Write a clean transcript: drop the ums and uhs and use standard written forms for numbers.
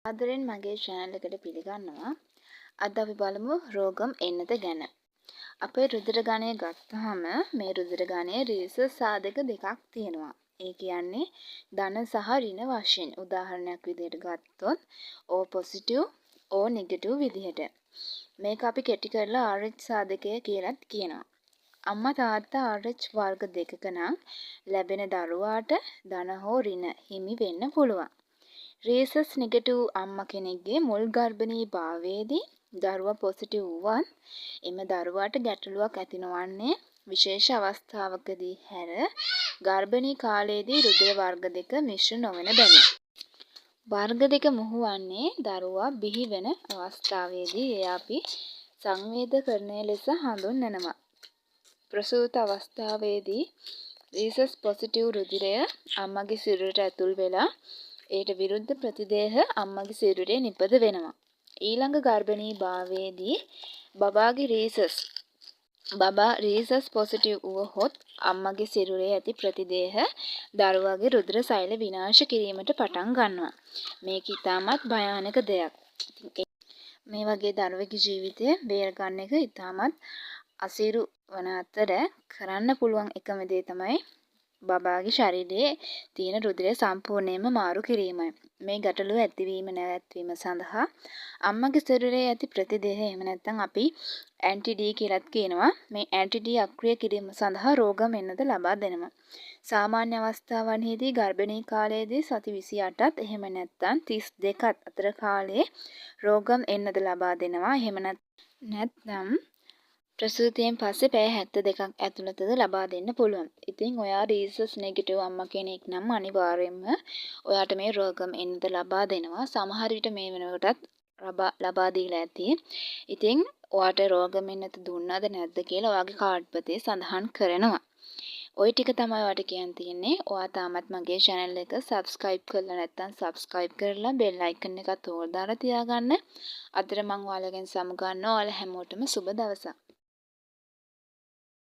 ආදරෙන් මගේ channel එකට පිළිගන්නවා. අද අපි බලමු රෝගම් එන්නත ගැන. අපේ රුධිර ගණය ගත්තාම මේ රුධිර ගණයේ රීසස් සාධක දෙකක් තියෙනවා. ඒ කියන්නේ ධන සහ ඍණ වශයෙන්. උදාහරණයක් විදිහට ගත්තොත් O positive O negative විදිහට. මේක අපි කෙටි කරලා RH සාධකය කියලාත් කියනවා. අම්මා තාත්තා RH වර්ග දෙකක නම් ලැබෙන දරුවාට ධන හෝ ඍණ හිමි වෙන්න පුළුවන්. රීසස් නෙගටිව් අම්මා කෙනෙක්ගේ මුල් ගර්භණී භාවයේදී දරුවා පොසිටිව් වුවත් එම දරුවාට ගැටලුවක් ඇති නොවන්නේ විශේෂ අවස්ථාවකදී හැර ගර්භණී කාලයේදී රුධිර වර්ග දෙක මිශ්‍ර නොවන බැවින්. වර්ග දෙක මුහු වන්නේ දරුවා බිහි වෙන අවස්ථාවේදී එය අපි සංවේදකරණය ලෙස හඳුන්වනවා. ප්‍රසූත අවස්ථාවේදී රීසස් පොසිටිව් රුධිරය අම්මගේ සිරුරට ඇතුල් වෙලා ඒට විරුද්ධ ප්‍රතිදේහ අම්මගේ සිරුරේ නිපද වෙනවා. ඊළඟ ගර්භණී භාවයේදී බබාගේ රීසස් පොසිටිව් වුවහොත් අම්මගේ සිරුරේ ඇති ප්‍රතිදේහ දරුවාගේ රුධිර සෛල විනාශ කිරීමට පටන් ගන්නවා. මේක ඉතාමත් භයානක දෙයක්. මේ වගේ දරුවෙකුගේ ජීවිතය බේරගන්න එක ඉතාමත් අසීරු වන අතර කරන්න පුළුවන් එකම දේ තමයි බබාගේ ශරීරයේ තියෙන රුධිරය සම්පූර්ණයෙන්ම මාරු කිරීමයි. මේ ගැටලුව ඇතිවීම නැවැත්වීම සඳහා අම්මගේ සිරුරේ ඇති ප්‍රතිදේහ එහෙම නැත්නම් අපි ඇන්ටි-ඩී කියලාත් කියනවා. මේ ඇන්ටි-ඩී අක්‍රිය කිරීම සඳහා රෝගම් එන්නත ලබා දෙනවා. සාමාන්‍ය අවස්ථාවන්හිදී ගර්භණී කාලයේදී සති 28ත් එහෙම නැත්නම් 32ත් අතර කාලයේ රෝගම් එන්නත ලබා දෙනවා. එහෙම නැත්නම් ප්‍රසූතියෙන් පස්සේ පැය 72ක් ඇතුළතද ලබා දෙන්න පුළුවන්. ඉතින් ඔයා රීසස් නෙගටිව් අම්මා කෙනෙක් නම් අනිවාර්යයෙන්ම ඔයාට මේ රෝගම් එන්නත ලබා දෙනවා. සමහර විට මේ වෙනකොටත් ලබා දීලා ඇති. ඉතින් ඔයාට රෝගම් එන්නත දුන්නාද නැද්ද කියලා ඔයාගේ කාඩ් පතේ සඳහන් කරනවා. ওই ටික තමයි ඔයාට කියන්න තියෙන්නේ. ඔයා තාමත් මගේ channel එක subscribe කරලා නැත්නම් subscribe කරලා bell icon එකත් ඕල් දාලා තියාගන්න. අදට මම ඔයාලගෙන් සමු ගන්නවා. ඔයාලා හැමෝටම සුබ දවසක්.